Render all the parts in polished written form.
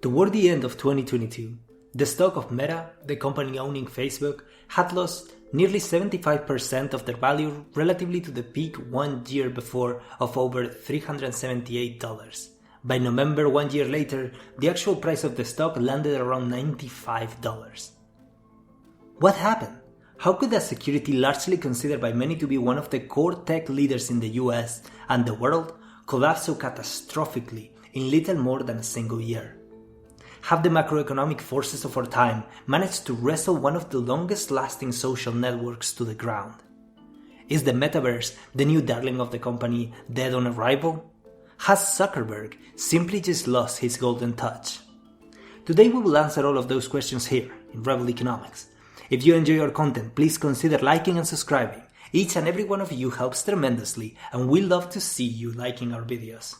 Toward the end of 2022, the stock of Meta, the company owning Facebook, had lost nearly 75% of their value relatively to the peak 1 year before of over $378. By November, 1 year later, the actual price of the stock landed around $95. What happened? How could a security largely considered by many to be one of the core tech leaders in the US and the world collapse so catastrophically in little more than a single year? Have the macroeconomic forces of our time managed to wrestle one of the longest lasting social networks to the ground? Is the metaverse, the new darling of the company, dead on arrival? Has Zuckerberg simply just lost his golden touch? Today we will answer all of those questions here in Rebel Economics. If you enjoy our content, please consider liking and subscribing. Each and every one of you helps tremendously, and we love to see you liking our videos.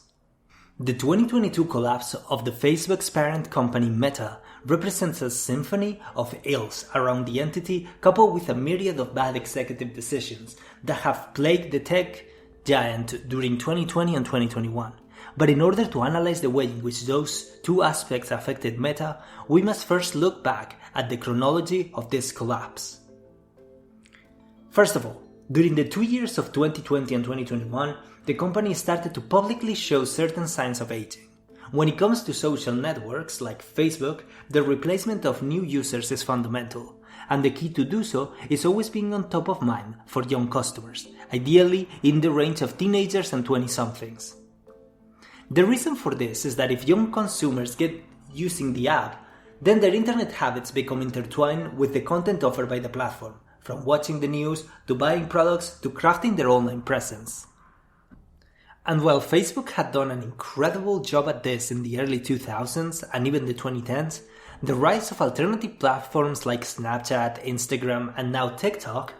The 2022 collapse of the Facebook's parent company Meta represents a symphony of ills around the entity, coupled with a myriad of bad executive decisions that have plagued the tech giant during 2020 and 2021. But in order to analyze the way in which those two aspects affected Meta, we must first look back at the chronology of this collapse. First of all, during the 2 years of 2020 and 2021, the company started to publicly show certain signs of aging. When it comes to social networks like Facebook, the replacement of new users is fundamental, and the key to do so is always being on top of mind for young customers, ideally in the range of teenagers and 20-somethings. The reason for this is that if young consumers get using the app, then their internet habits become intertwined with the content offered by the platform, from watching the news to buying products to crafting their online presence. And while Facebook had done an incredible job at this in the early 2000s and even the 2010s, the rise of alternative platforms like Snapchat, Instagram, and now TikTok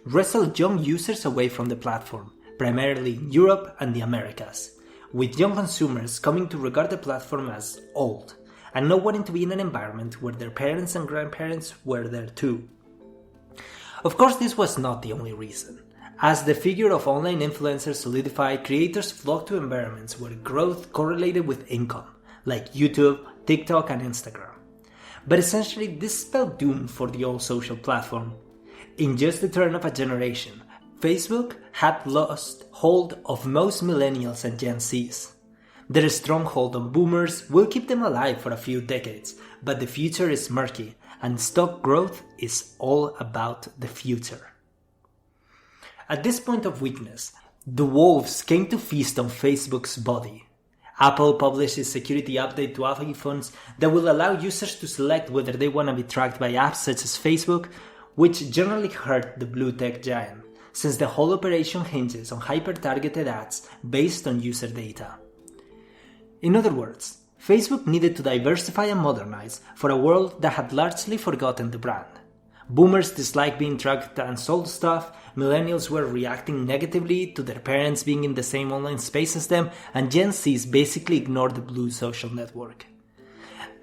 wrestled young users away from the platform, primarily in Europe and the Americas, with young consumers coming to regard the platform as old and not wanting to be in an environment where their parents and grandparents were there too. Of course, this was not the only reason. As the figure of online influencers solidified, creators flocked to environments where growth correlated with income, like YouTube, TikTok, and Instagram. But essentially, this spelled doom for the old social platform. In just the turn of a generation, Facebook had lost hold of most millennials and Gen Zs. Their stronghold on boomers will keep them alive for a few decades, but the future is murky, and stock growth is all about the future. At this point of weakness, the wolves came to feast on Facebook's body. Apple published its security update to iPhones that will allow users to select whether they want to be tracked by apps such as Facebook, which generally hurt the blue tech giant, since the whole operation hinges on hyper-targeted ads based on user data. In other words, Facebook needed to diversify and modernize for a world that had largely forgotten the brand. Boomers disliked being tracked and sold stuff, millennials were reacting negatively to their parents being in the same online space as them, and Gen Zs basically ignored the blue social network.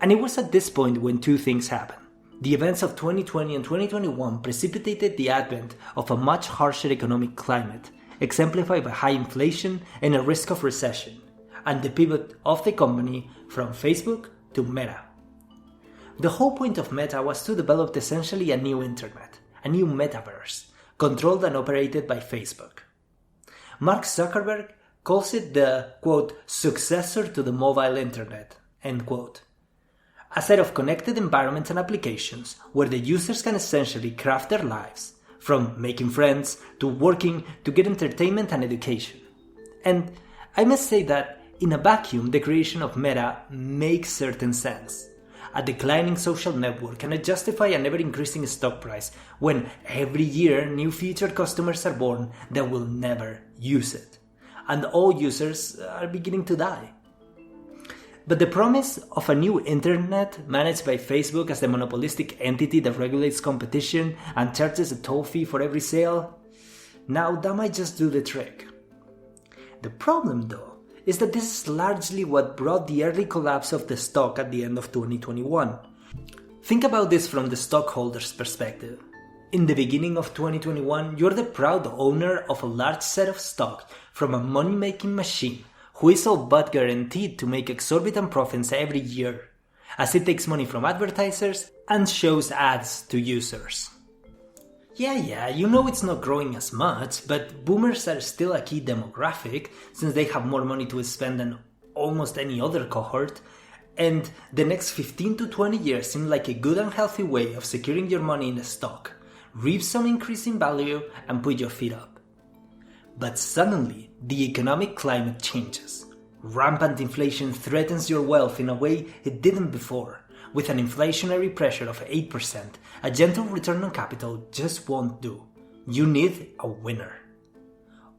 And it was at this point when two things happened. The events of 2020 and 2021 precipitated the advent of a much harsher economic climate, exemplified by high inflation and a risk of recession, and the pivot of the company from Facebook to Meta. The whole point of Meta was to develop essentially a new internet, a new metaverse, controlled and operated by Facebook. Mark Zuckerberg calls it the, quote, successor to the mobile internet, end quote. A set of connected environments and applications where the users can essentially craft their lives, from making friends to working to get entertainment and education. And I must say that in a vacuum, the creation of Meta makes certain sense. A declining social network cannot justify an ever-increasing stock price when every year new future customers are born that will never use it, and all users are beginning to die. But the promise of a new internet managed by Facebook as the monopolistic entity that regulates competition and charges a toll fee for every sale, now that might just do the trick. The problem, though, is that this is largely what brought the early collapse of the stock at the end of 2021. Think about this from the stockholder's perspective. In the beginning of 2021, you're the proud owner of a large set of stock from a money-making machine who is all but guaranteed to make exorbitant profits every year. as it takes money from advertisers and shows ads to users. Yeah, you know it's not growing as much, but boomers are still a key demographic since they have more money to spend than almost any other cohort, and the next 15 to 20 years seem like a good and healthy way of securing your money in the stock, reap some increase in value, and put your feet up. But suddenly, the economic climate changes. Rampant inflation threatens your wealth in a way it didn't before. With an inflationary pressure of 8%, a gentle return on capital just won't do. You need a winner.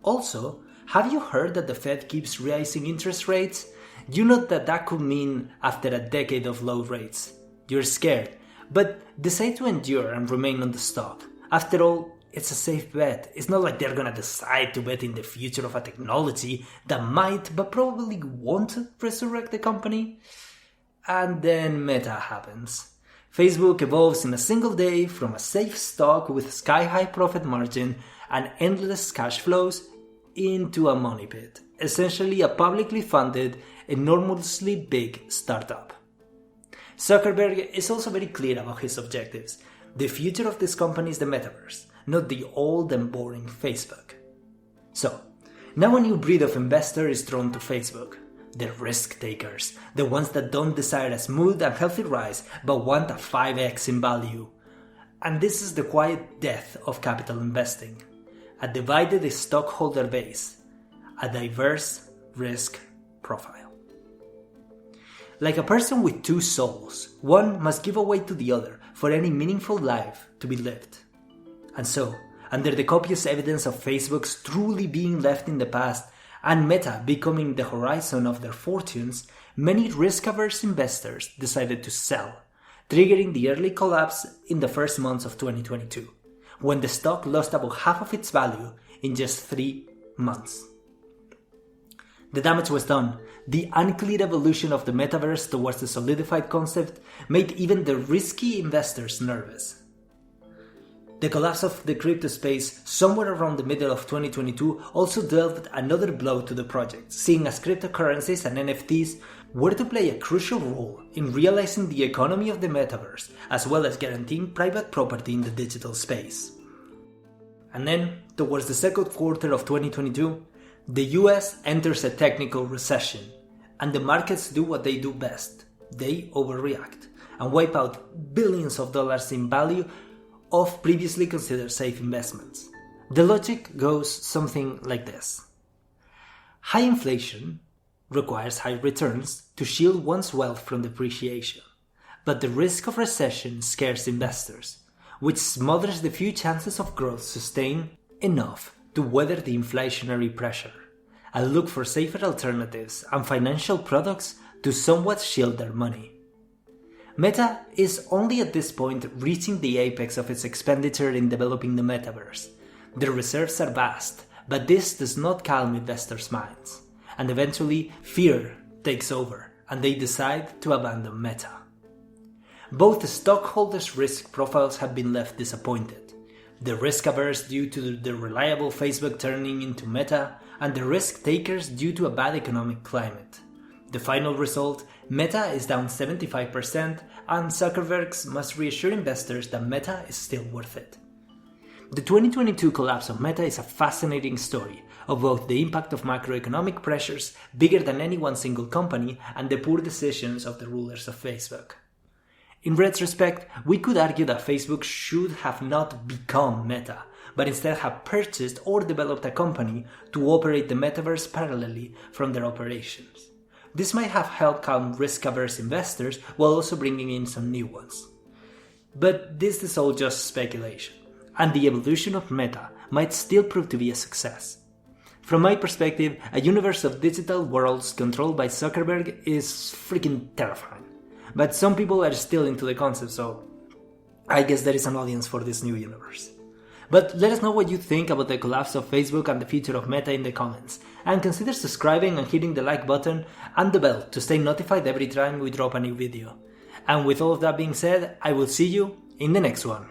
Also, have you heard that the Fed keeps raising interest rates? You know that could mean after a decade of low rates. You're scared, but decide to endure and remain on the stock. After all, it's a safe bet. It's not like they're gonna decide to bet in the future of a technology that might, but probably won't resurrect the company. And then Meta happens. Facebook evolves in a single day from a safe stock with sky-high profit margin and endless cash flows into a money pit. Essentially a publicly funded, enormously big startup. Zuckerberg is also very clear about his objectives. The future of this company is the metaverse, not the old and boring Facebook. So, now a new breed of investor is drawn to Facebook. The risk takers, the ones that don't desire a smooth and healthy rise but want a 5x in value. And this is the quiet death of capital investing. A divided stockholder base, a diverse risk profile. Like a person with two souls, one must give away to the other for any meaningful life to be lived. And so, under the copious evidence of Facebook's truly being left in the past and Meta becoming the horizon of their fortunes, many risk-averse investors decided to sell, triggering the early collapse in the first months of 2022, when the stock lost about half of its value in just 3 months. The damage was done. The unclear evolution of the metaverse towards the solidified concept made even the risky investors nervous. The collapse of the crypto space somewhere around the middle of 2022 also dealt another blow to the project, seeing as cryptocurrencies and NFTs were to play a crucial role in realizing the economy of the metaverse, as well as guaranteeing private property in the digital space. And then, towards the second quarter of 2022, the US enters a technical recession, and the markets do what they do best. They overreact and wipe out billions of dollars in value of previously considered safe investments. The logic goes something like this. High inflation requires high returns to shield one's wealth from depreciation, but the risk of recession scares investors, which smothers the few chances of growth sustained enough to weather the inflationary pressure, and look for safer alternatives and financial products to somewhat shield their money. Meta is only at this point reaching the apex of its expenditure in developing the metaverse. The reserves are vast, but this does not calm investors' minds, and eventually fear takes over and they decide to abandon Meta. Both the stockholders' risk profiles have been left disappointed. The risk-averse due to the reliable Facebook turning into Meta, and the risk-takers due to a bad economic climate. The final result, Meta is down 75%, and Zuckerberg must reassure investors that Meta is still worth it. The 2022 collapse of Meta is a fascinating story of both the impact of macroeconomic pressures bigger than any one single company and the poor decisions of the rulers of Facebook. In retrospect, we could argue that Facebook should have not become Meta, but instead have purchased or developed a company to operate the metaverse parallelly from their operations. This might have helped calm risk-averse investors while also bringing in some new ones. But this is all just speculation, and the evolution of Meta might still prove to be a success. From my perspective, a universe of digital worlds controlled by Zuckerberg is freaking terrifying. But some people are still into the concept, so I guess there is an audience for this new universe. But let us know what you think about the collapse of Facebook and the future of Meta in the comments, and consider subscribing and hitting the like button and the bell to stay notified every time we drop a new video. And with all of that being said, I will see you in the next one.